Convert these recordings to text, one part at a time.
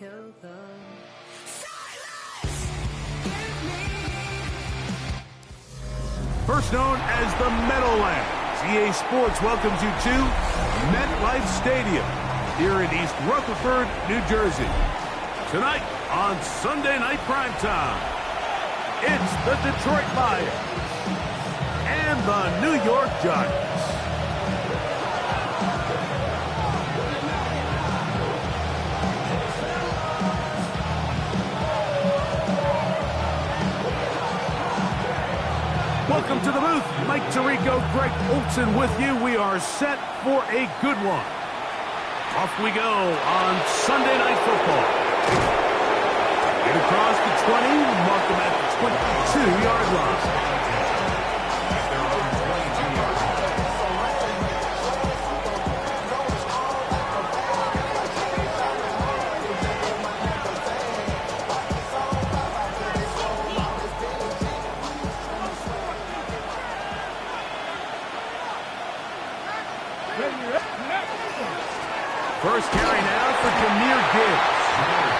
kill them. First known as the Meadowlands, EA Sports welcomes you to MetLife Stadium here in East Rutherford, New Jersey. Tonight on Sunday Night Primetime, it's the Detroit Lions and the New York Giants. Welcome to the booth. Mike Tirico, Greg Olson with you. We are set for a good one. Off we go on Sunday Night Football. Get across the 20, mark them at the 22-yard line. First carry now for Jahmyr Gibbs.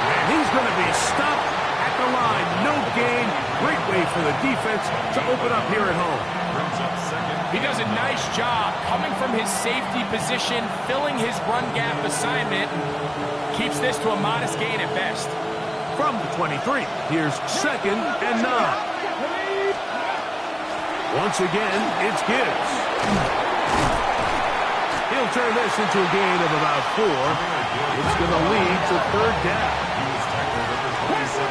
And he's going to be stopped at the line. No gain. Great way for the defense to open up here at home. He does a nice job coming from his safety position, filling his run gap assignment. Keeps this to a modest gain at best. From the 23, here's 2nd and 9. Once again, it's Gibbs. He'll turn this into a gain of about 4. It's going to lead to 3rd down. That's a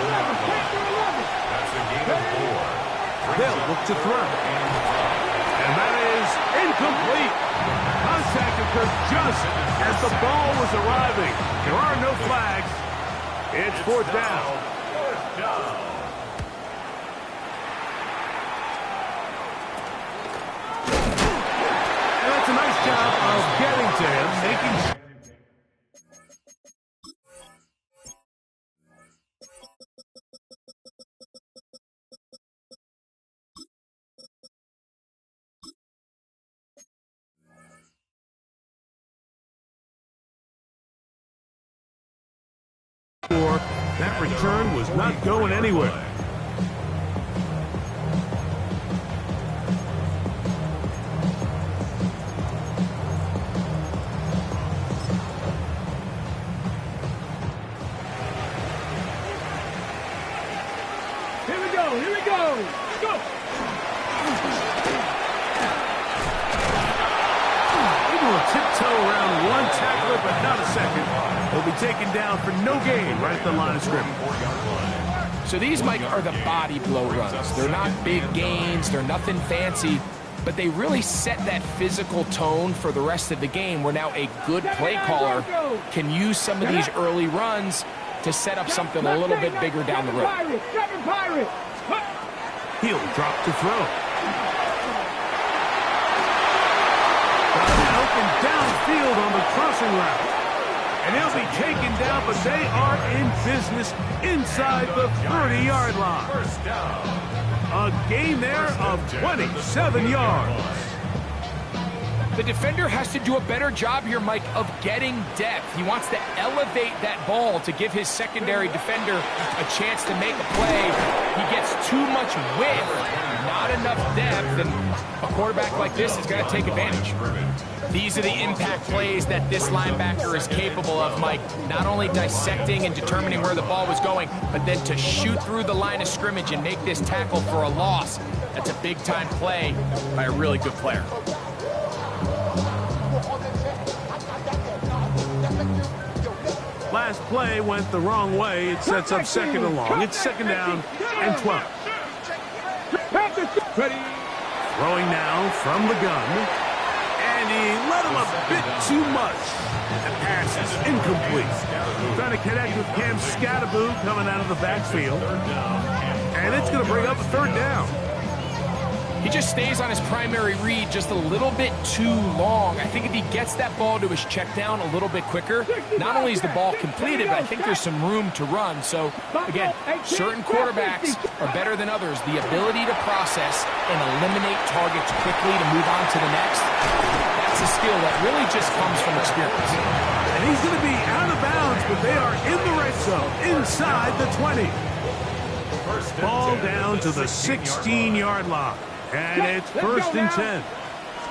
gain of 4. They'll look to throw. And that is incomplete. Contact occurred just as the ball was arriving. There are no flags. It's 4th down. A nice job of getting to him, making sure that return was not going anywhere. Here we go. Go. Able to tiptoe around one tackler, but not a second. He'll be taken down for no gain right at the line of scrimmage. So these, Mike, are the body blow runs. They're not big gains. They're nothing fancy. But they really set that physical tone for the rest of the game where now a good play caller can use some of these early runs to set up something a little bit bigger down the road. He'll drop to throw. Got an open downfield on the crossing route. And he'll be taken down, but they are in business inside the 30-yard line. First down. A gain there of 27 yards. The defender has to do a better job here, Mike, of getting depth. He wants to elevate that ball to give his secondary defender a chance to make a play. He gets too much width, not enough depth, and a quarterback like this is going to take advantage. These are the impact plays that this linebacker is capable of, Mike. Not only dissecting and determining where the ball was going, but then to shoot through the line of scrimmage and make this tackle for a loss. That's a big-time play by a really good player. Last play went the wrong way. It sets up 2nd and long. It's 2nd down and 12. Throwing now from the gun. And he let him a bit too much. The pass is incomplete. Trying to connect with Cam Skattebo coming out of the backfield. And it's going to bring up a 3rd down. He just stays on his primary read just a little bit too long. I think if he gets that ball to his check down a little bit quicker, not only is the ball completed, but I think there's some room to run. So, again, certain quarterbacks are better than others. The ability to process and eliminate targets quickly to move on to the next, that's a skill that really just comes from experience. And he's going to be out of bounds, but they are in the red zone, inside the 20. Ball down to the 16-yard line. And it's first and 10.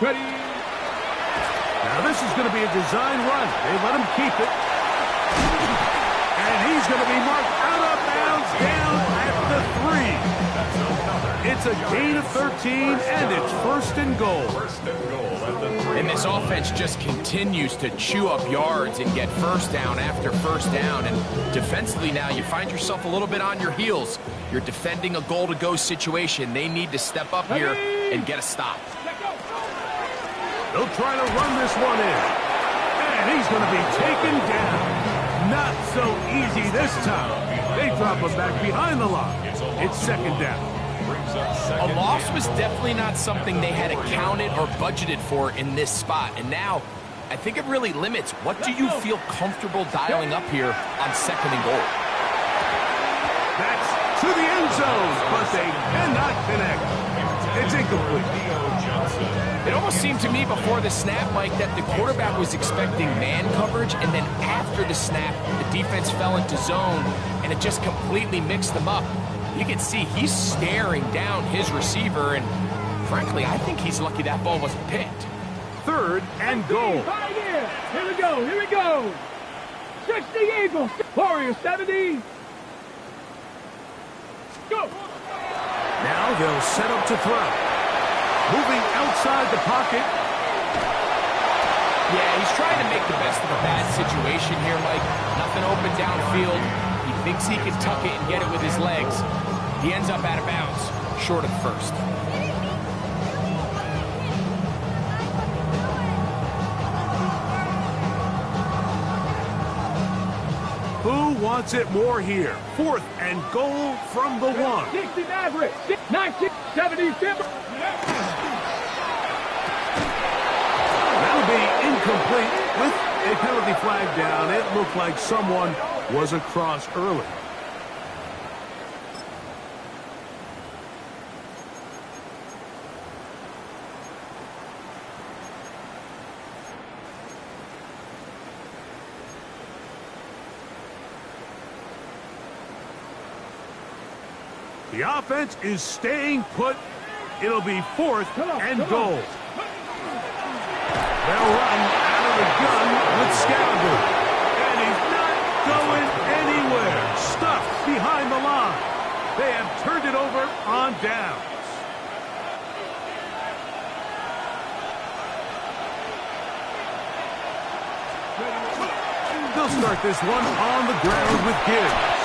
Ready. Now this is going to be a design run. They let him keep it. And he's going to be marked out of bounds down at the 3. It's a gain of 13, and it's first and goal. And this offense just continues to chew up yards and get first down after first down. And defensively now, you find yourself a little bit on your heels. You're defending a goal-to-go situation. They need to step up here and get a stop. They'll try to run this one in. And he's going to be taken down. Not so easy this time. They drop him back behind the line. It's second down. A loss was definitely not something they had accounted or budgeted for in this spot. And now, I think it really limits what do you feel comfortable dialing up here on second and goal. That's to the end zone, but they cannot connect. It's incomplete. It almost seemed to me before the snap, Mike, that the quarterback was expecting man coverage, and then after the snap, the defense fell into zone, and it just completely mixed them up. You can see he's staring down his receiver, and frankly, I think he's lucky that ball wasn't picked. Third and goal. Here we go, here we go. 60 Eagles, Warriors 70. Go. Now they'll set up to throw. Moving outside the pocket. Yeah, he's trying to make the best of a bad situation here, Mike. Nothing open downfield. He thinks he can tuck it and get it with his legs. He ends up out of bounds, short of first. Who wants it more here? Fourth and goal from the 1. 60 Maverick, 19, 70 Timber. That'll be incomplete with a penalty flag down. It looked like someone was across early. The offense is staying put. It'll be fourth and goal. They'll run out of the gun with Scalaboo. And he's not going anywhere. Stuffed behind the line. They have turned it over on downs. They'll start this one on the ground with Gibbs.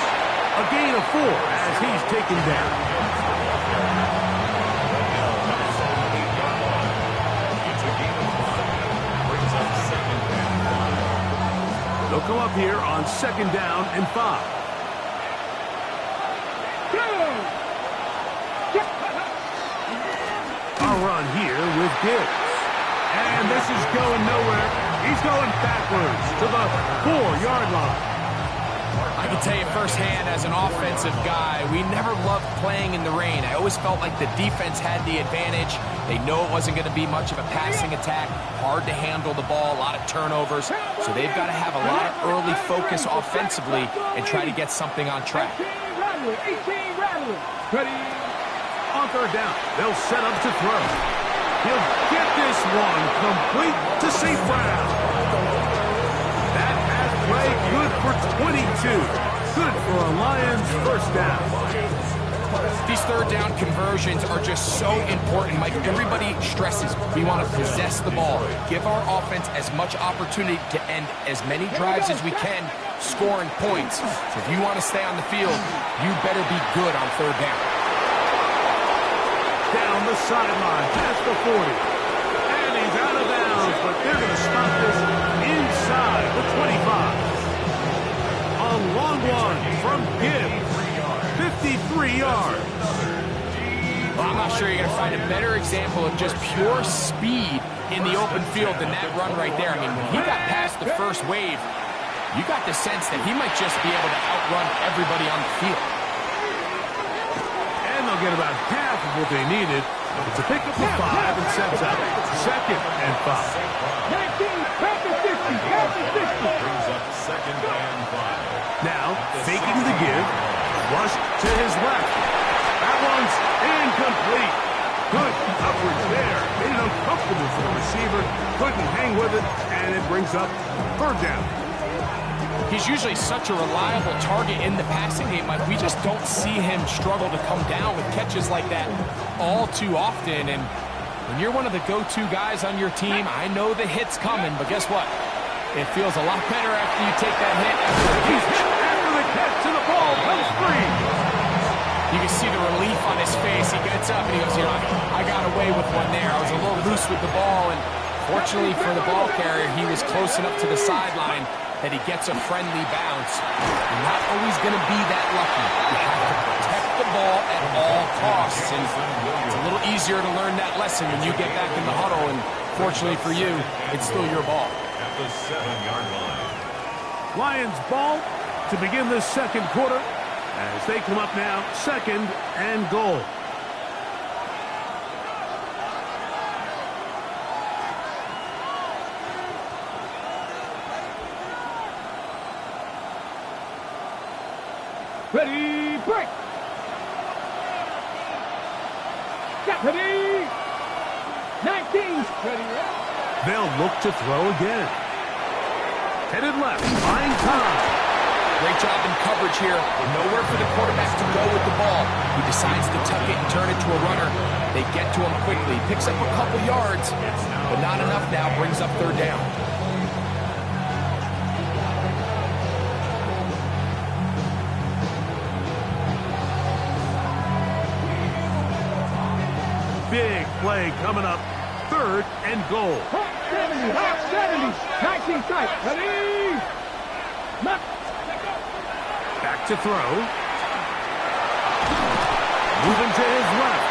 A gain of 4 as he's taken down. They'll come up here on second down and 5. A run here with Gibbs. And this is going nowhere. He's going backwards to the 4-yard line. I can tell you firsthand, as an offensive guy, we never loved playing in the rain. I always felt like the defense had the advantage. They know it wasn't going to be much of a passing attack, hard to handle the ball, a lot of turnovers. So they've got to have a lot of early focus offensively and try to get something on track. 18 Rattler. Ready. On third down, they'll set up to throw. He'll get this one complete to St. Brown. That pass play good for 22. Good for a Lions first down. These third down conversions are just so important, Mike. Everybody stresses we want to possess the ball, give our offense as much opportunity to end as many drives as we can, scoring points. So if you want to stay on the field, you better be good on third down. Down the sideline, past the 40. And he's out of bounds, but they're going to stop this inside the 25. A long one from Gibbs. 53 yards. Well, I'm not sure you're going to find a better example of just pure speed in the open field than that run right there. I mean, when he got past the first wave, you got the sense that he might just be able to outrun everybody on the field. And they'll get about half of what they needed. It's a pickup of 5 and sets up second and 5. 19, back to 60, back to 60. Rushed to his left. That one's incomplete. Good coverage there. Made it uncomfortable for the receiver. Couldn't hang with it, and it brings up third down. He's usually such a reliable target in the passing game. Like, we just don't see him struggle to come down with catches like that all too often. And when you're one of the go-to guys on your team, I know the hit's coming, but guess what? It feels a lot better after you take that hit. He's hit after the catch, and the ball comes free. You can see the relief on his face. He gets up and he goes, I got away with one there. I was a little loose with the ball, and fortunately for the ball carrier, he was close enough to the sideline that he gets a friendly bounce. You're not always going to be that lucky. You have to protect the ball at all costs, and it's a little easier to learn that lesson when you get back in the huddle, and fortunately for you, it's still your ball. At the 7-yard line. Lions ball to begin this second quarter as they come up now, 2nd and goal. Ready, break. Get ready. 19. Ready, right. They'll look to throw again. Headed left, buying time. Great job in coverage here. Nowhere for the quarterback to go with the ball. He decides to tuck it and turn it to a runner. They get to him quickly. Picks up a couple yards, but not enough now. Brings up third down. Big play coming up. 3rd and goal. Hot 70, hot 70. 19 tight. Ready. Left. Back to throw. Moving to his left.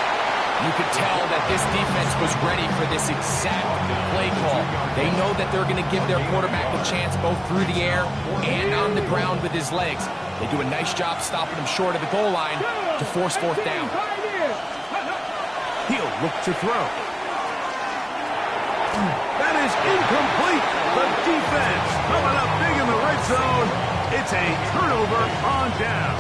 You could tell that this defense was ready for this exact play call. They know that they're going to give their quarterback a chance both through the air and on the ground with his legs. They do a nice job stopping him short of the goal line to force 4th down. He'll look to throw. That is incomplete. The defense coming up big in the red zone. It's a turnover on down.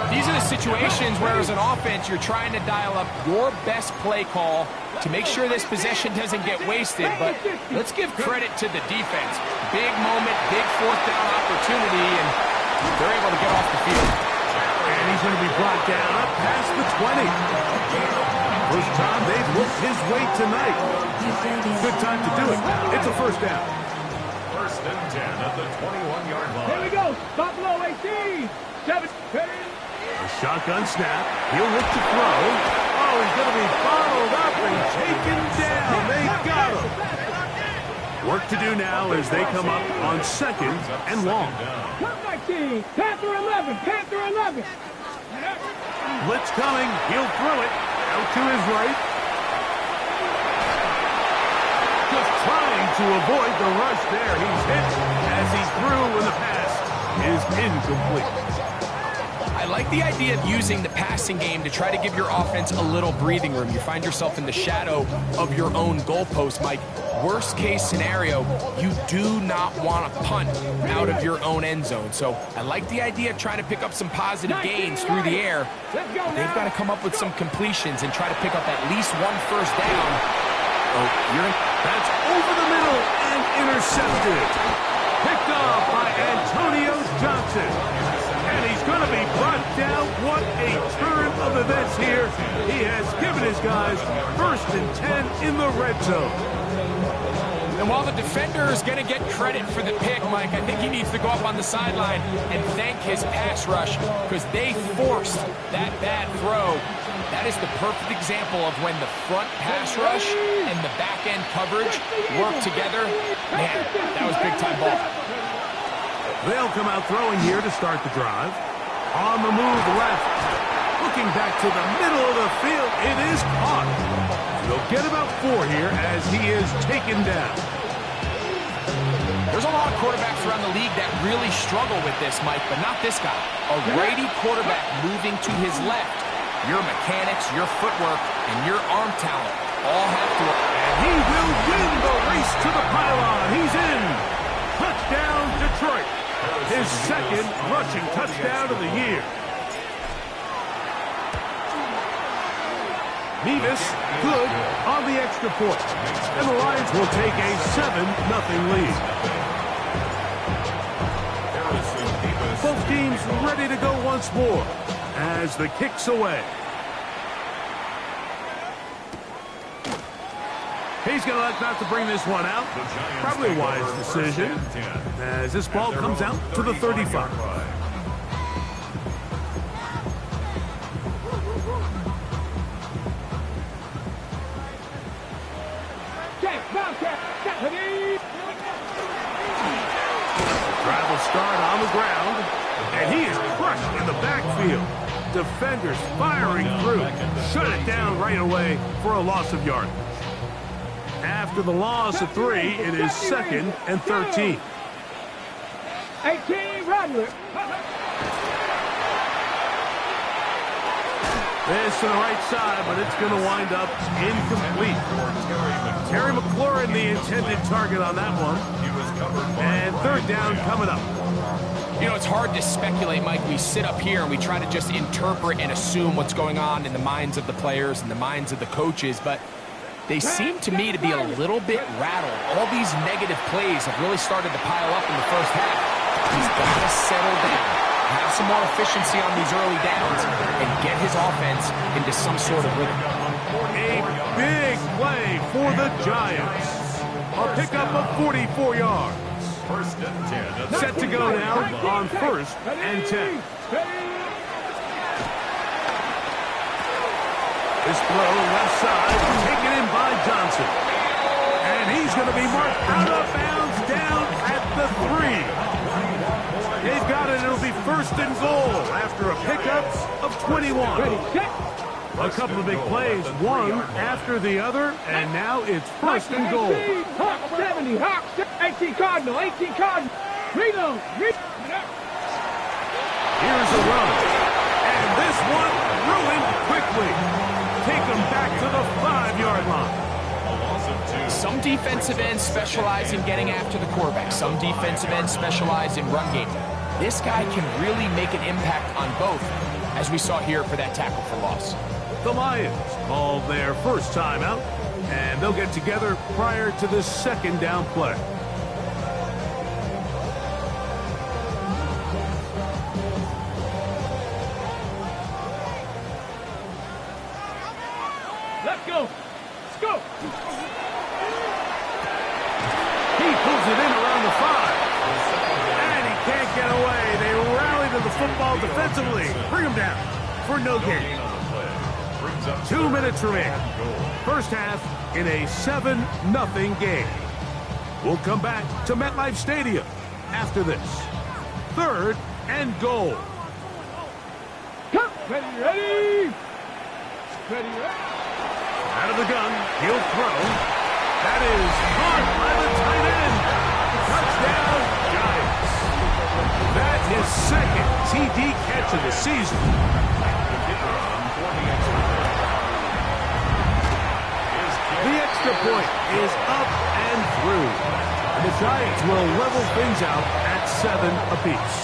These are the situations where, as an offense, you're trying to dial up your best play call to make sure this possession doesn't get wasted. But let's give credit to the defense. Big moment, big 4th down opportunity, and they're able to get off the field. And he's going to be brought down up past the 20. First time they've looked his way tonight. Good time to do it. It's a 1st down. 1st and 10 at the 21-yard line. Here we go. Stop low, 18. 7. Ready. A shotgun snap. He'll look to throw. Oh, he's going to be bottled up and taken down. They got him. Work to do now as they come up on 2nd and long. 19. Panther 11. Panther 11. Blitz coming. He'll throw it. Out to his right. Just trying to avoid the rush there. He's hit as he threw when the pass is incomplete. I like the idea of using the passing game to try to give your offense a little breathing room. You find yourself in the shadow of your own goalpost, Mike. Worst case scenario, you do not want to punt out of your own end zone. So I like the idea of trying to pick up some positive gains through the air. But they've got to come up with some completions and try to pick up at least one 1st down. Oh, that's over the middle and intercepted. Picked off by Antonio Johnson. And he's going to be brought down. What a turn of events here. He has given his guys 1st and 10 in the red zone. And while the defender is going to get credit for the pick, Mike, I think he needs to go up on the sideline and thank his pass rush because they forced that bad throw. That is the perfect example of when the front pass rush and the back end coverage work together. Man, that was big-time ball. They'll come out throwing here to start the drive. On the move left. Looking back to the middle of the field. It is caught. They'll get about 4 here as he is taken down. There's a lot of quarterbacks around the league that really struggle with this, Mike, but not this guy. A righty quarterback moving to his left. Your mechanics, your footwork, and your arm talent all have to... And he will win the race to the pylon. He's in. Touchdown, Detroit. His 2nd rushing touchdown of the year. Nevis, good on the extra point. And the Lions will take a 7-0 lead. Both teams ready to go once more as the kick's away. He's going to elect not to bring this one out. Probably a wise decision as this ball comes out to the 35. Drive will start on the ground, and he is crushed in the backfield. Defenders firing through. Shut it down right away for a loss of yardage. After the loss of 3, it is 2nd and 13. 18, Radler. This to the right side, but it's going to wind up incomplete. Terry McLaurin, the intended target on that one. And 3rd down coming up. You know, it's hard to speculate, Mike. We sit up here and we try to just interpret and assume what's going on in the minds of the players and the minds of the coaches, but they seem to me to be a little bit rattled. All these negative plays have really started to pile up in the first half. He's got to settle down, have some more efficiency on these early downs, and get his offense into some sort of rhythm. A big play for the Giants. A pickup of 44 yards. Set to go now on 1st and 10. This throw left side, taken in by Johnson. And he's going to be marked out of bounds down at the 3. They've got it. It'll be 1st and goal after a pickup of 21. A couple of big plays, one after the other, and now it's 1st and goal. Hawk 70, Hawk 18 Cardinal, 18 Cardinal. Reload. Here's a run. And this one ruined quickly. Take them back to the 5-yard line. Some defensive ends specialize in getting after the quarterback. Some defensive ends specialize in run game. This guy can really make an impact on both, as we saw here for that tackle for loss. The Lions call their first timeout, and they'll get together prior to this 2nd down play. Let's go. Let's go. He pulls it in around the 5. And he can't get away. They rally to the football defensively. Bring him down for no gain. 2 minutes remaining. First half in a 7-0 game. We'll come back to MetLife Stadium after this. 3rd and goal. Come. Ready. Out of the gun, he'll throw. That is caught by the tight end. Touchdown, Giants. That is 2nd TD catch of the season. The extra point is up and through. And the Giants will level things out at 7 apiece.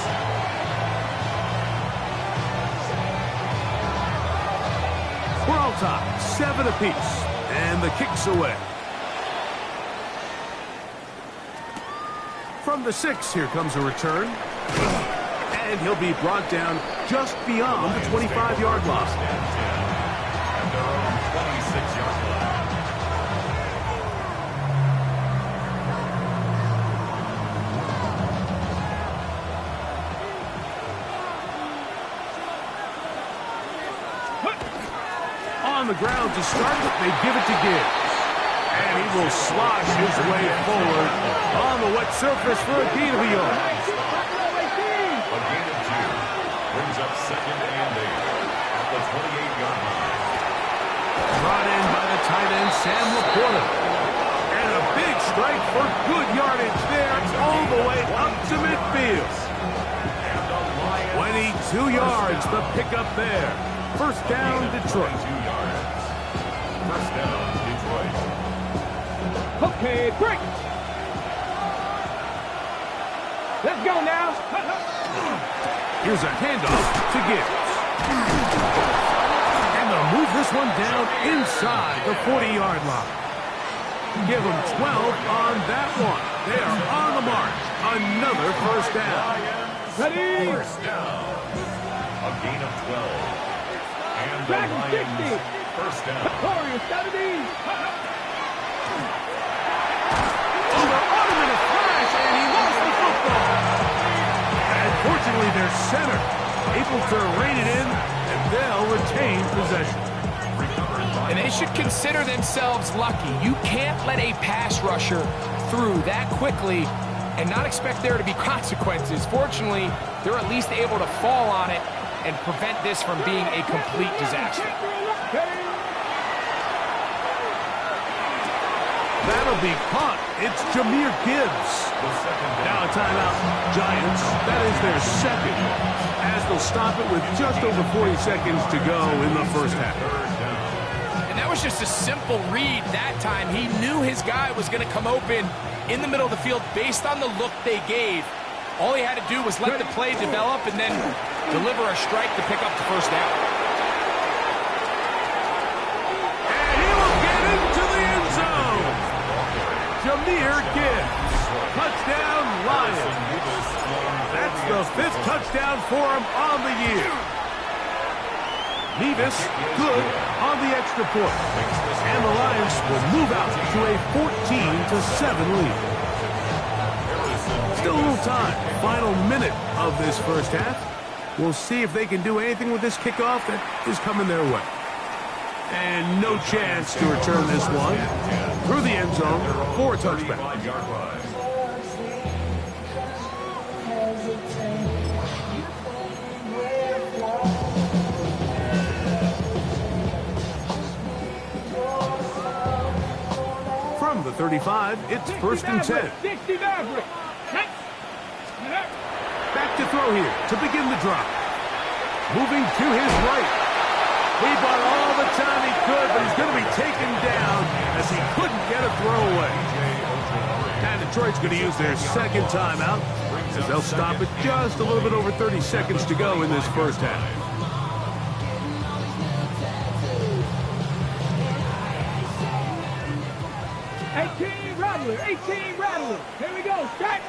We're all tied, 7 apiece, and the kick's away. From the 6, here comes a return. And he'll be brought down just beyond the 25-yard line. On the ground to start, they give it to Gibbs. And he will slosh his way forward on the wet surface for a gain of a yard. A gain of 2 brings up 2nd and 8 at the 28-yard line. Brought in by the tight end, Sam Laporta. And a big strike for good yardage there all the way up to midfield. 22 yards, the pickup there. 1st down, Detroit. 2 yards. 1st down, Detroit. Okay, break. Let's go now. Here's a handoff to Gibbs. And they'll move this one down inside the 40-yard line. Give them 12 on that one. They are on the march. Another first down. Ready? First down. A gain of 12. And the Back to 60. Lions, first down. Warriors 70. Oh, they're on him in a flash, and he lost the football. And fortunately, their center able to rein it in, and they'll retain possession. And they should consider themselves lucky. You can't let a pass rusher through that quickly and not expect there to be consequences. Fortunately, they're at least able to fall on it and prevent this from being a complete disaster. That'll be caught. It's Jahmyr Gibbs. Now a timeout, Giants. That is their second, as they'll stop it with just over 40 seconds to go in the first half. And that was just a simple read that time. He knew his guy was going to come open in the middle of the field based on the look they gave. All he had to do was let the play develop and then deliver a strike to pick up the first down. And he will get into the end zone. Jahmyr Gibbs. Touchdown, Lions. That's the 5th touchdown for him on the year. Nevis, good on the extra point. And the Lions will move out to a 14-7 lead. Still a little time. Final minute of this first half. We'll see if they can do anything with this kickoff that is coming their way. And no chance to return this one through the end zone for a touchback. From the 35, it's 1st and 10. 60 Maverick. Back to throw here to begin the drive. Moving to his right. He bought all the time he could, but he's going to be taken down as he couldn't get a throwaway. And Detroit's going to use their second timeout as they'll stop it just a little bit over 30 seconds to go in this first half. Rattler, 18 Rattler. Here we go. Strike.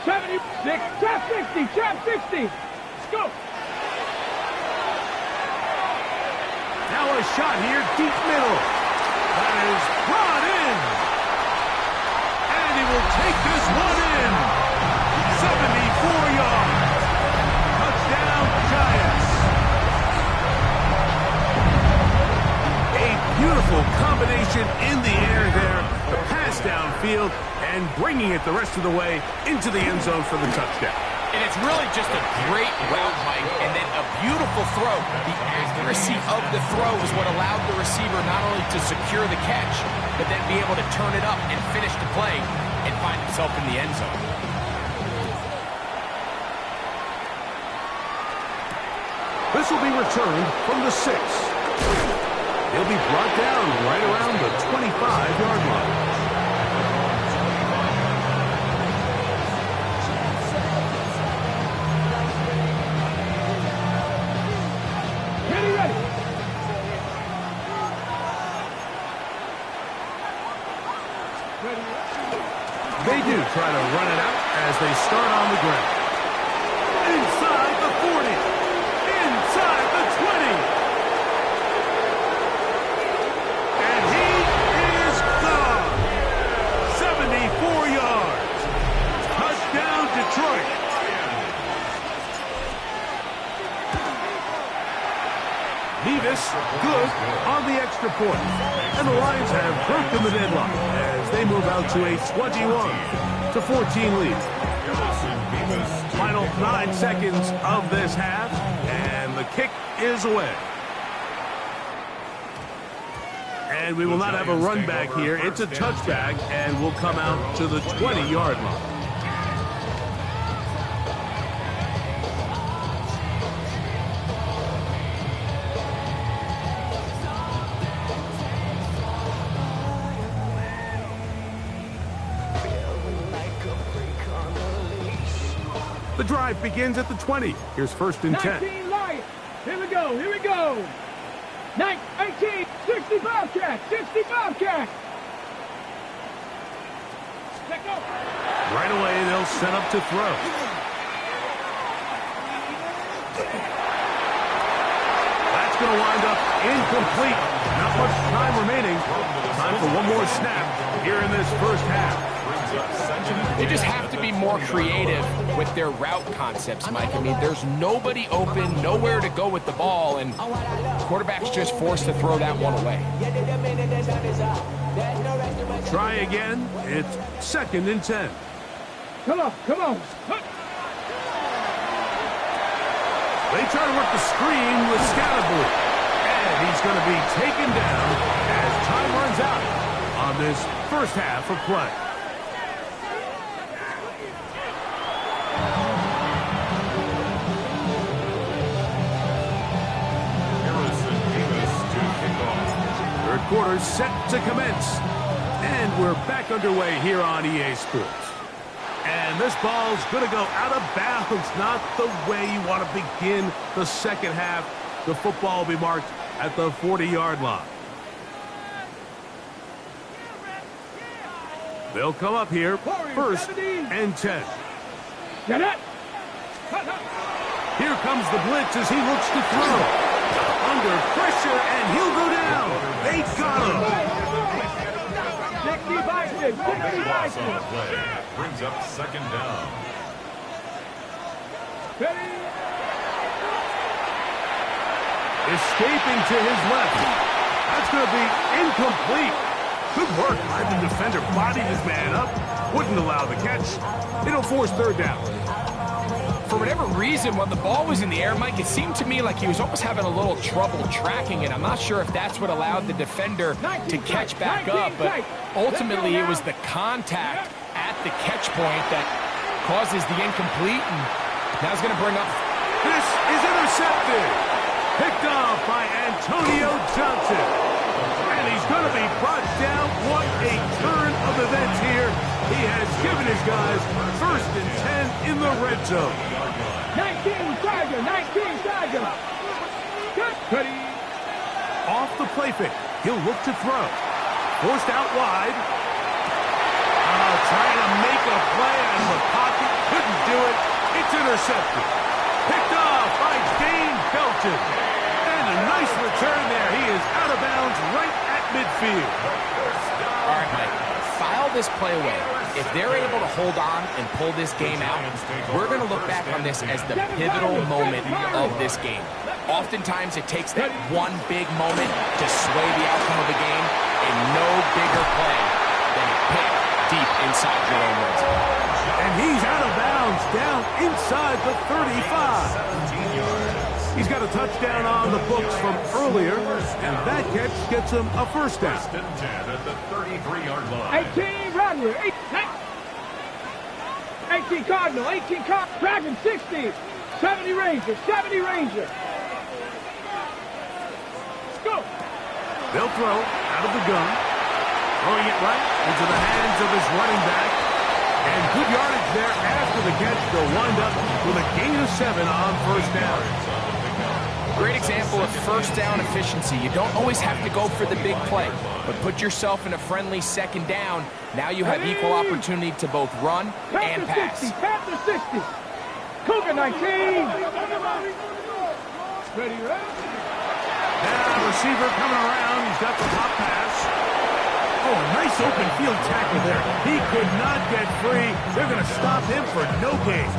76. Trap 60. Trap 60. Let's go. Now a shot here, deep middle. That is brought in. And he will take this one in. 74 yards. Touchdown, Giants. A beautiful combination in the air there. The pass downfield and bringing it the rest of the way into the end zone for the touchdown. And it's really just a great route, Mike, and then a beautiful throw. The accuracy of the throw is what allowed the receiver not only to secure the catch, but then be able to turn it up and finish the play and find himself in the end zone. This will be returned from the 6. He'll be brought down right around the 25-yard line. They do try to run it out as they start on the ground. Inside the 40. Inside the 20. And he is gone. 74 yards. Touchdown, Detroit. Nevis, good on the extra point. And the Lions have broken the deadlock as they move out to a 21-14 lead. Final 9 seconds of this half, and the kick is away. And we will not have a run back here. It's a touchback, and we'll come out to the 20-yard line. The drive begins at the 20. Here's 1st and 10. 19 Lions. Here we go. Here we go. 18, 60 Bobcats. 60 Bobcats. Let go. Right away, they'll set up to throw. That's going to wind up incomplete. Not much time remaining. Time for one more snap here in this first half. They just have to be more creative with their route concepts, Mike. I mean, there's nobody open, nowhere to go with the ball, and quarterback's just forced to throw that one away. Try again. It's 2nd and 10. Come on, come on. They try to work the screen with Scatterboard. And he's going to be taken down as time runs out on this first half of play. Third quarter set to commence. And we're back underway here on EA Sports. And this ball's going to go out of bounds, not the way you want to begin the second half. The football will be marked at the 40-yard line. They'll come up here, 1st and 10. Get it. Here comes the blitz as he looks to throw. Under pressure, and he'll go down. They got him. 60 Vikings. 60 Vikings. Brings up 2nd down. Ready. Escaping to his left. That's going to be incomplete. Good work by the defender. Bodied his man up. Wouldn't allow the catch. It'll force 3rd down. For whatever reason, when the ball was in the air, Mike, it seemed to me like he was almost having a little trouble tracking it. I'm not sure if that's what allowed the defender to catch back up, but ultimately it was the contact at the catch point that causes the incomplete, and now he's going to bring up. This is intercepted. Picked off by Antonio Johnson. And he's going to be brought down. What a turn of events here. He has given his guys 1st and 10 in the red zone. 19 Tiger. 19 Tiger. Good. Ready. Off the play fake. He'll look to throw. Forced out wide. Trying to make a play out of the pocket. Couldn't do it. It's intercepted. Picked off by Dane Belton. And a nice return there. He is out of bounds right at midfield. All right, Mike, file this play away. If they're able to hold on and pull this game out, we're going to look back on this as the pivotal moment of this game. Oftentimes, it takes that one big moment to sway the outcome of the game, and no bigger play than a pick deep inside your own red zone. And he's out of bounds down inside the 35. He's got a touchdown on the books from earlier, and that catch gets him a 1st down. 1st and 10 at the 33-yard line. 18 Rattler. 18 Cardinal. 18 Cardinal. Dragon 60. 70 Ranger. 70 Ranger. Go. They'll throw out of the gun. Throwing it right into the hands of his running back. And good yardage there after the catch. They'll wind up with a gain of 7 on 1st down. Great example of 1st down efficiency. You don't always have to go for the big play, but put yourself in a friendly 2nd down. Now you have equal opportunity to both run and pass. 60. Panther 60. Cougar 19. Ready, ready. Now receiver coming around. He's got the pop pass. Oh, nice open field tackle there. He could not get free. They're going to stop him for no gain.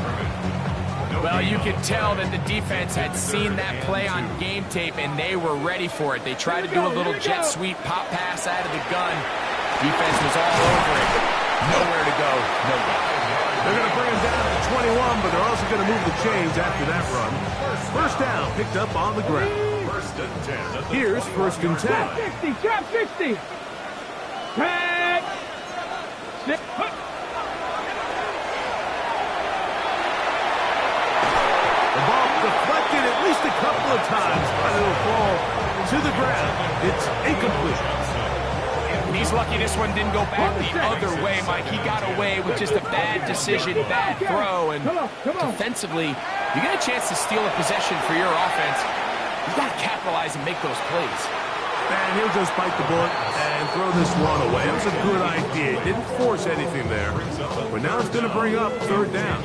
Well, you could tell that the defense had seen that play on game tape, and they were ready for it. They tried to do a little jet sweep pop pass out of the gun. Defense was all over it. Nowhere to go. No go. They're going to bring him down to 21, but they're also going to move the chains after that run. 1st down, picked up on the ground. 1st and 10. Here's 1st and 10. Trap 60. Trap 60. Trap 6. The ball deflected at least a couple of times, but it'll fall to the ground. It's incomplete. He's lucky to this one didn't go back the other way, Mike. He got away with just a bad decision, bad throw, and defensively, you get a chance to steal a possession for your offense. You've got to capitalize and make those plays. And he'll just bite the bullet and throw this one away. It was a good idea. He didn't force anything there. But now it's going to bring up third down.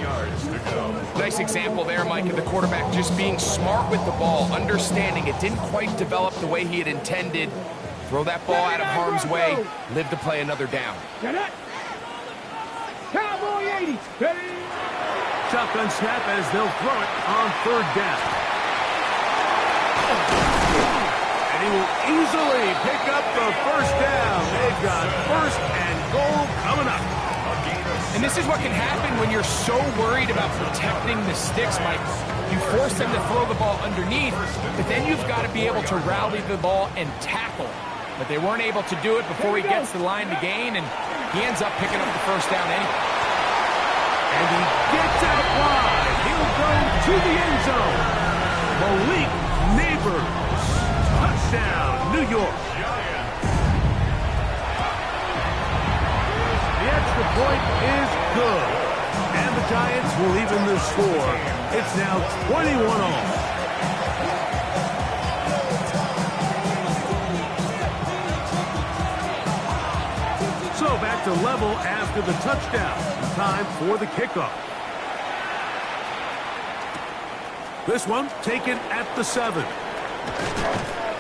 Nice example there, Mike, of the quarterback just being smart with the ball, understanding it didn't quite develop the way he had intended. Throw that ball out of harm's way, live to play another down. Cowboy 80. Ready? Shotgun snap as they'll throw it on third down. And he will easily pick up the first down. They've got first and goal coming up. And this is what can happen when you're so worried about protecting the sticks, Mike. You force them to throw the ball underneath, but then you've got to be able to rally the ball and tackle. But they weren't able to do it before he gets the line to gain, and he ends up picking up the first down anyway. And he gets out wide. He'll go to the end zone. Malik Neighbors. Touchdown, New York. The extra point is good. And the Giants will even the score. It's now 21-all. So back to level after the touchdown. Time for the kickoff. This one taken at the 7.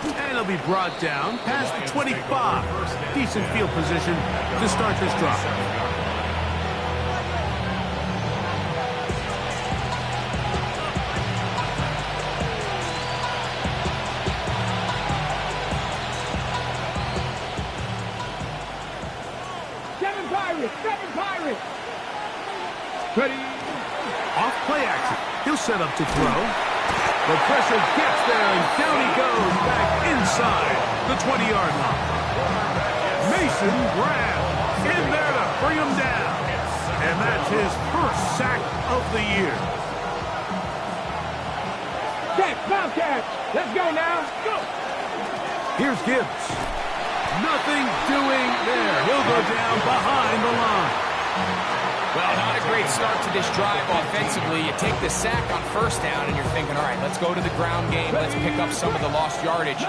And it'll be brought down past the 25. Decent field position to start this drive. Seven Pirates. Ready? Off play action. He'll set up to throw. The pressure gets there, and down he goes back inside the 20-yard line. Mason Brown in there to bring him down. And that's his first sack of the year. Catch, foul catch. Let's go now. Go. Here's Gibbs. Nothing doing there. He'll go down behind the line. Well, not a great start to this drive offensively. You take the sack on first down, and you're thinking, all right, let's go to the ground game. Let's pick up some of the lost yardage.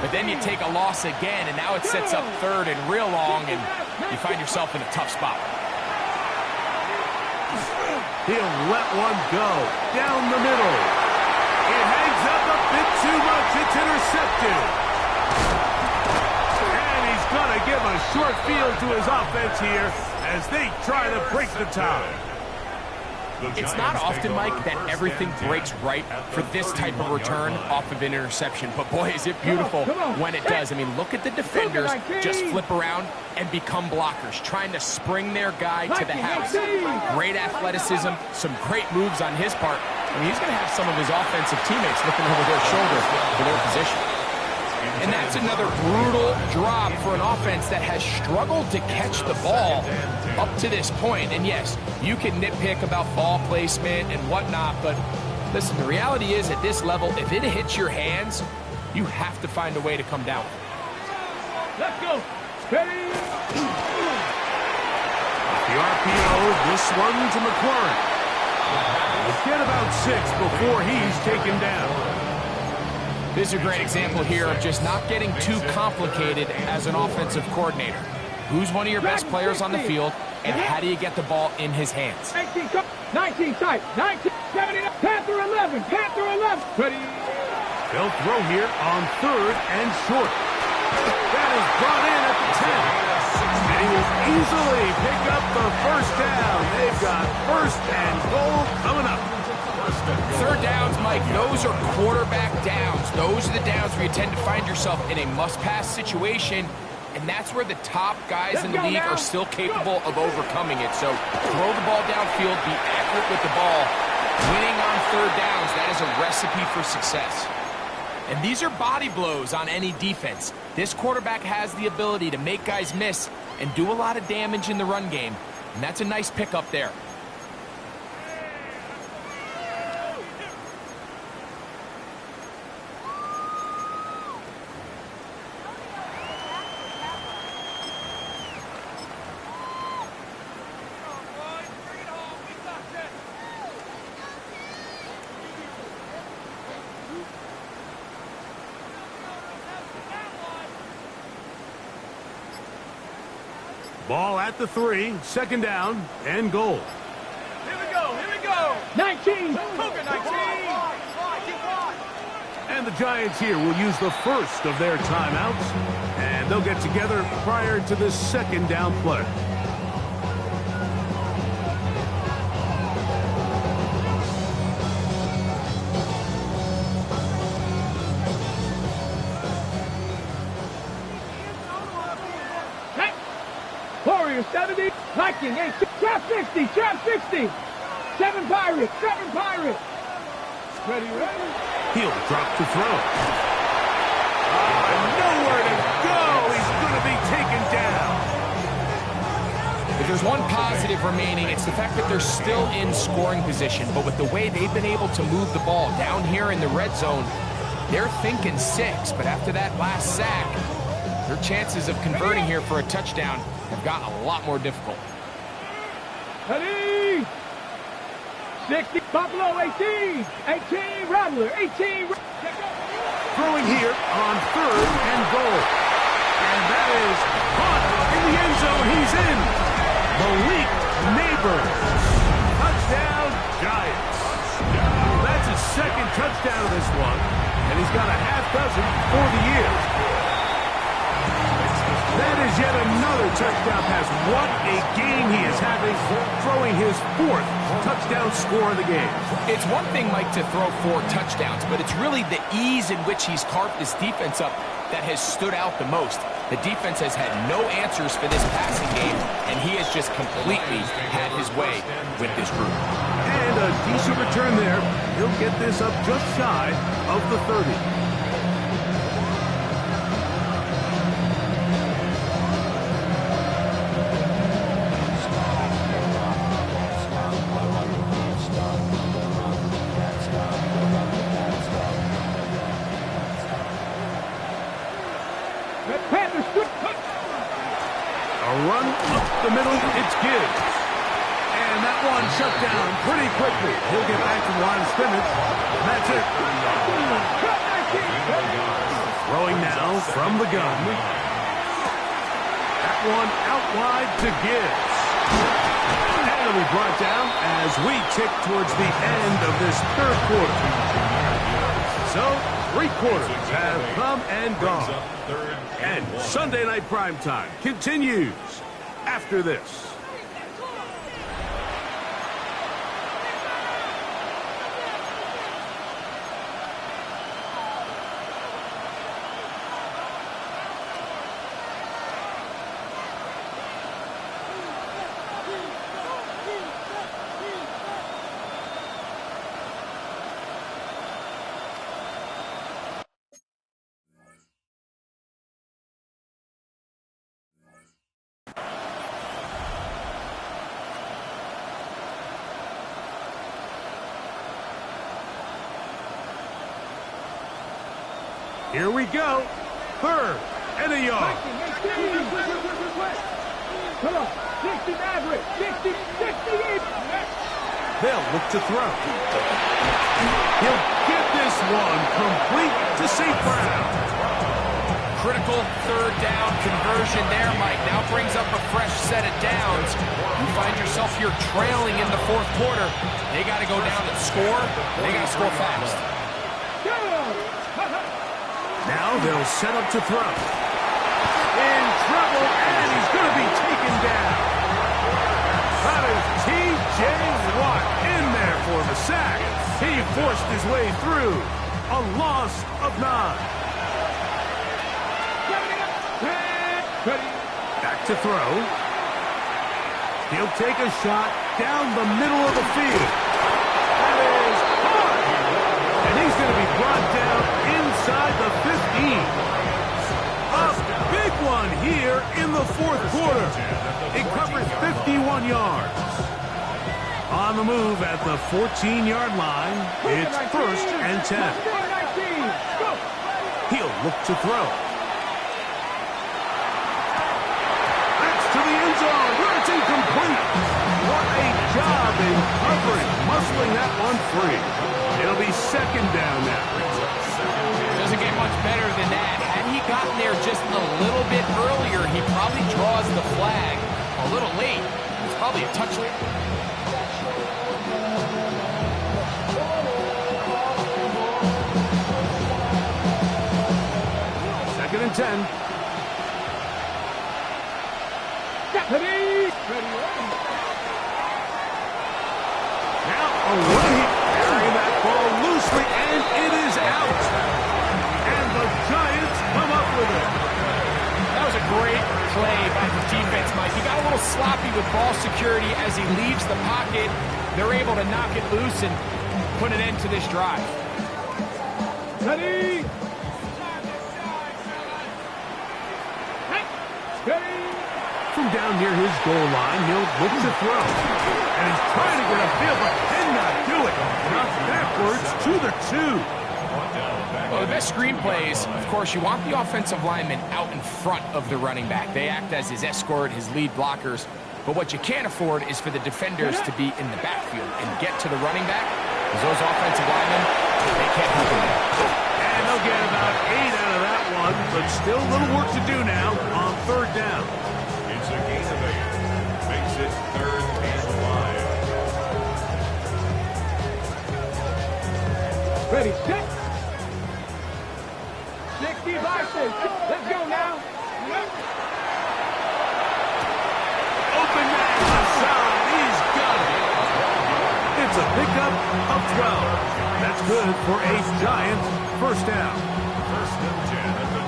But then you take a loss again, and now it sets up third and real long, and you find yourself in a tough spot. He'll let one go down the middle. It hangs up a bit too much. It's intercepted. Going to give a short field to his offense here as they try to break the tie. It's not often, Mike, that everything breaks right for this type of return off of an interception. But, boy, is it beautiful when it does. I mean, look at the defenders just flip around and become blockers, trying to spring their guy to the house. Great athleticism, some great moves on his part. I mean, he's going to have some of his offensive teammates looking over their shoulder for their position. And that's another brutal drop for an offense that has struggled to catch the ball up to this point. And yes, you can nitpick about ball placement and whatnot, but listen, the reality is at this level, if it hits your hands, you have to find a way to come down. Let's go. Ready? The RPO, this one to McLaurin. We'll get about 6 before he's taken down. This is a great example here of just not getting too complicated as an offensive coordinator. Who's one of your best players on the field, and how do you get the ball in his hands? 19 tight, 19, 70, Panther 11, Panther 11. Ready? They'll throw here on third and short. That is brought in at the 10. And he will easily pick up the first down. They've got first and goal coming up. Third downs, Mike, those are quarterback downs. Those are the downs where you tend to find yourself in a must-pass situation, and that's where the top guys in the league are still capable of overcoming it. So throw the ball downfield, be accurate with the ball. Winning on third downs, that is a recipe for success. And these are body blows on any defense. This quarterback has the ability to make guys miss and do a lot of damage in the run game, and that's a nice pickup there. Ball at the 3, second down, and goal. Here we go. 19. Cougar 19. And the Giants here will use the first of their timeouts, and they'll get together prior to the second down play. Warriors 70. Viking 8. Trap 60. 7 Pirates. Ready. He'll drop to throw. Nowhere to go. He's going to be taken down. If there's one positive remaining, it's the fact that they're still in scoring position. But with the way they've been able to move the ball down here in the red zone, they're thinking 6. But after that last sack, their chances of converting here for a touchdown have gotten a lot more difficult. Ready. 60. Buffalo 18. 18 Rattler. 18. Throwing here on 3rd and goal. And that is caught in the end zone. He's in. Malik Neighbors. Touchdown, Giants. That's his second touchdown of this one. And he's got a half dozen for the year. That is yet another touchdown pass. What a game he is having, throwing his 4th touchdown score of the game. It's one thing, Mike, to throw 4 touchdowns, but it's really the ease in which he's carved this defense up that has stood out the most. The defense has had no answers for this passing game, and he has just completely had his way with this group. And a decent return there. He'll get this up just shy of the 30. A run up the middle, it's Gibbs. And that one shut down pretty quickly. He'll get back to the line of scrimmage. And that's it. Throwing now from the gun. That one out wide to Gibbs. And it'll be brought down as we tick towards the end of this 3rd quarter. So, 3 quarters have come and gone. And Sunday Night Primetime continues after this. Here we go. 3rd and a yard. Come on. 60 Maverick. 60. They'll look to throw. He'll get this one complete to St. Brown. Critical 3rd down conversion there, Mike. Now brings up a fresh set of downs. You find yourself here trailing in the 4th quarter. They got to go down and score. They got to score fast. Now they'll set up to throw. In trouble, and he's going to be taken down. That is T.J. Watt in there for the sack. He forced his way through. A loss of 9. Back to throw. He'll take a shot down the middle of the field. That is hard. And he's going to be brought down inside the 15. A big one here in the 4th quarter. It covers 51 yards. On the move at the 14-yard line, it's 1st and 10. He'll look to throw. That's to the end zone, where it's incomplete. What a job in covering, muscling that one free. It'll be 2nd down now. Doesn't get much better than that. Had he gotten there just a little bit earlier, he probably draws the flag. little late. It's probably a touchdown. Second and 10. Ready. Now away, carrying that ball loosely, and it is out. And the Giants come up with it. That was a great play by the defense, Mike. He got a little sloppy with ball security as he leaves the pocket. They're able to knock it loose and put an end to this drive. Ready. Ready. From down near his goal line, he'll look to throw. And he's trying to get upfield, but cannot do it. Knocked backwards to the 2. Well, the best screen plays, of course, you want the offensive lineman out in front of the running back. They act as his escort, his lead blockers. But what you can't afford is for the defenders to be in the backfield and get to the running back, because those offensive linemen, they can't help him there. And they'll get about 8 out of that one, but still a little work to do now on third down. It's a gain of 8. Makes it 3rd and 5. Ready, set. 65 cents. Let's go now. Open man outside. He's got it. It's a pickup of 12. That's good for a Giants first down. First and 10.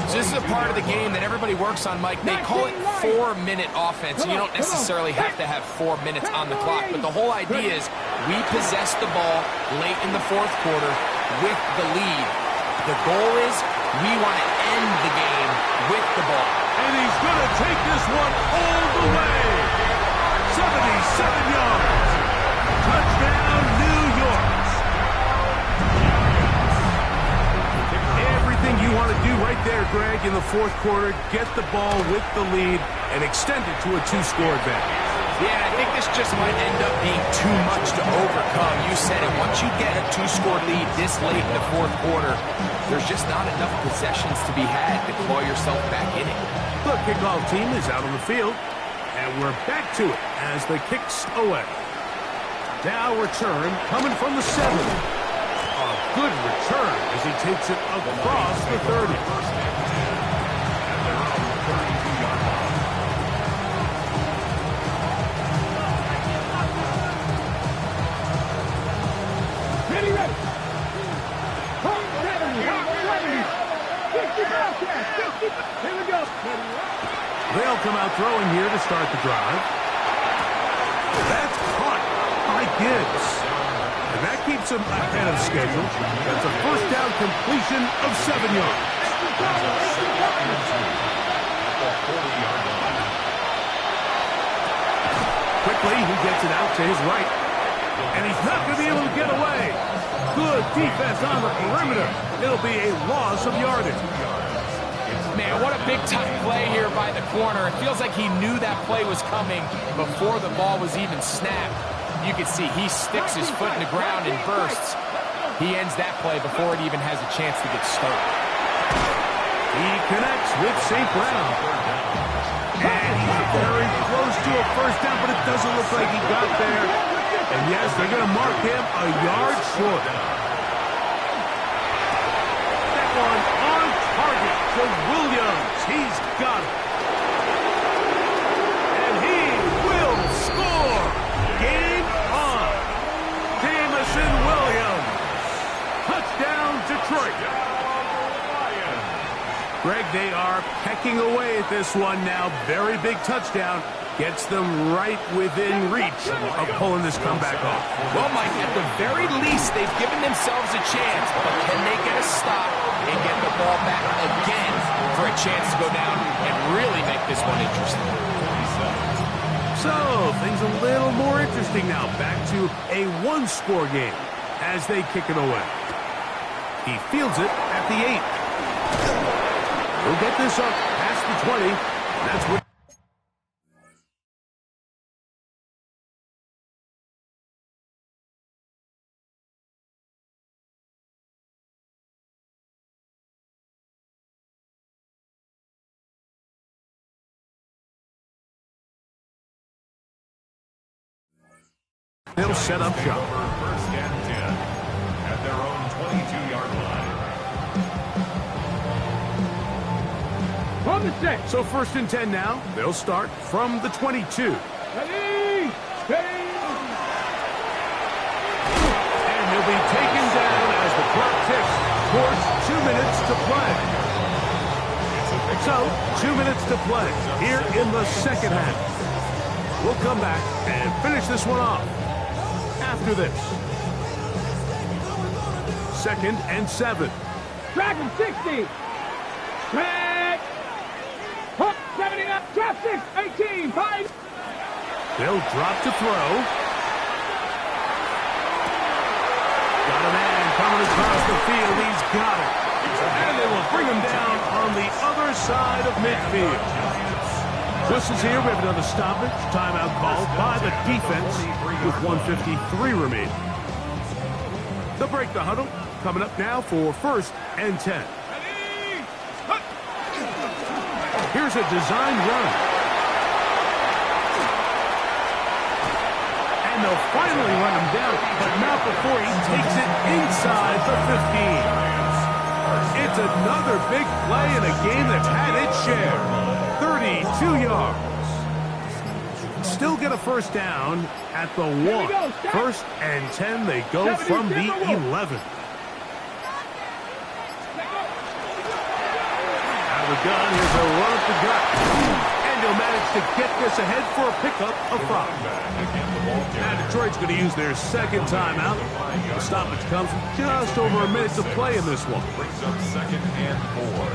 So this is a part of the game that everybody works on, Mike. They call it 4-minute offense. And you don't necessarily have to have 4 minutes on the clock, but the whole idea is we possess the ball late in the fourth quarter with the lead. The goal is we want to end the game with the ball. And he's going to take this one all the way. 77 yards. Touchdown, New York. Everything you want to do right there, Greg, in the fourth quarter, get the ball with the lead and extend it to a 2-score advantage. Yeah, I think this just might end up being too much to overcome. You said it. Once you get a 2-score lead this late in the fourth quarter, there's just not enough possessions to be had to claw yourself back in it. The kickoff team is out on the field, and we're back to it as the kicks away. Now return coming from the 7. A good return as he takes it across the 30. Ready. Home 70. Home 70. 65 cash. 60. Here we go. They'll come out throwing here to start the drive. That's caught by Gibbs. And that keeps him ahead of schedule. That's a first down completion of 7 yards. Quickly, he gets it out to his right. And he's not going to be able to get away. Good defense on the perimeter. It'll be a loss of yardage. Man, what a big-time play here by the corner. It feels like he knew that play was coming before the ball was even snapped. You can see he sticks his foot in the ground and bursts. He ends that play before it even has a chance to get started. He connects with St. Brown. And he's very close to a first down, but it doesn't look like he got there. And yes, they're going to mark him a yard short. That one on target to Williams. He's got it. And he will score. Game on. Jamison Williams. Touchdown, Detroit. Greg, they are pecking away at this one now. Very big touchdown. Gets them right within reach of pulling this comeback off. Well, Mike, at the very least, they've given themselves a chance, but can they get a stop and get the ball back again for a chance to go down and really make this one interesting? So, things a little more interesting now. Back to a one-score game as they kick it away. He fields it at the 8. He'll get this up past the 20. That's what He'll set up shop. First and 10 at their own 22-yard line. On the set. So first and 10 now. They'll start from the 22. Ready, steady. And he'll be taken down as the clock ticks towards 2 minutes to play. So, 2 minutes to play here in the second half. We'll come back and finish this one off after this. 2nd and 7. Drag him 60. Drag. Hook 79. Drop 6. 18. 5. They'll drop to throw. Got a man coming across the field. He's got it. And they will bring him down on the other side of midfield. Whistles here. We have another stoppage. Timeout called by the defense with 1:53 remaining. They'll break the huddle. Coming up now for 1st and 10. Here's a design run. And they'll finally run him down, but not before he takes it inside the 15. It's another big play in a game that's had its share. 32 yards. Still get a first down at the 1. 1st and 10, they go from the 11. Out of the gun, here's a run up the gut. And he'll manage to get this ahead for a pickup of 5. Now Detroit's going to use their second timeout. The stoppage comes with just over a minute to play in this one. Brings up 2nd and 4.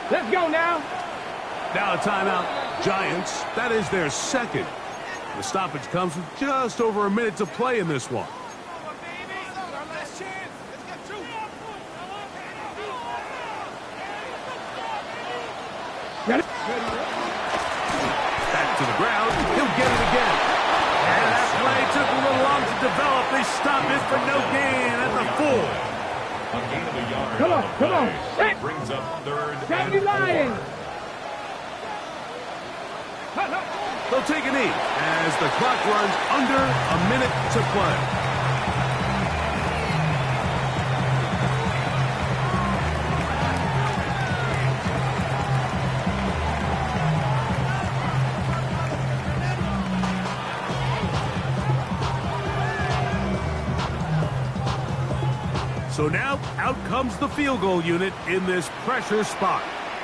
Let's go now. Now a timeout. Giants, that is their second. The stoppage comes with just over a minute to play in this one. Got it. Back to the ground. He'll get it again. And that play took a little long to develop. They stop it for no gain at the 4. A gain of a yard. Come on, come on. That brings up 3rd and 70 4. Lions. They'll take a knee as the clock runs under a minute to play. So now, out comes the field goal unit in this pressure spot.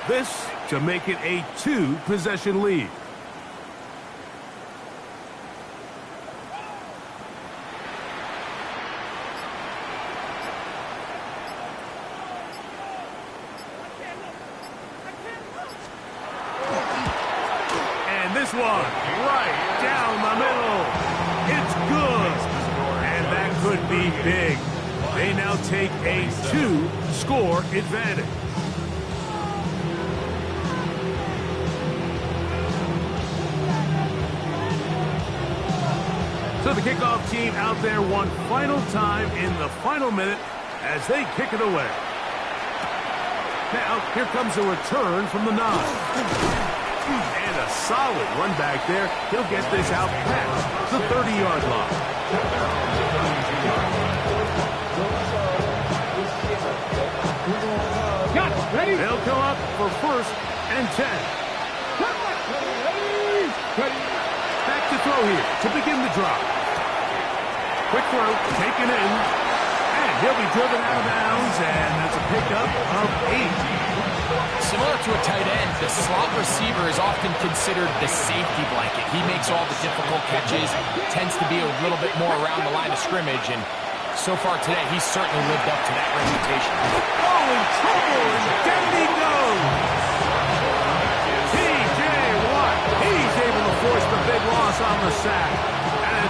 This to make it a 2-possession lead. And this one, right down the middle. It's good. And that could be big. They now take a 2-score advantage. So the kickoff team out there one final time in the final minute as they kick it away. Now, here comes a return from the 9. And a solid run back there. He'll get this out past the 30-yard line. Ready? They'll come up for 1st and 10. Back to throw here to begin the drop. Quick throw, taken in, and he'll be driven out of bounds, and that's a pickup of 8. Similar to a tight end, the slot receiver is often considered the safety blanket. He makes all the difficult catches, tends to be a little bit more around the line of scrimmage, and so far today, he's certainly lived up to that reputation. Oh, in trouble, and down he goes. T.J. Watt, he's able to force the big loss on the sack.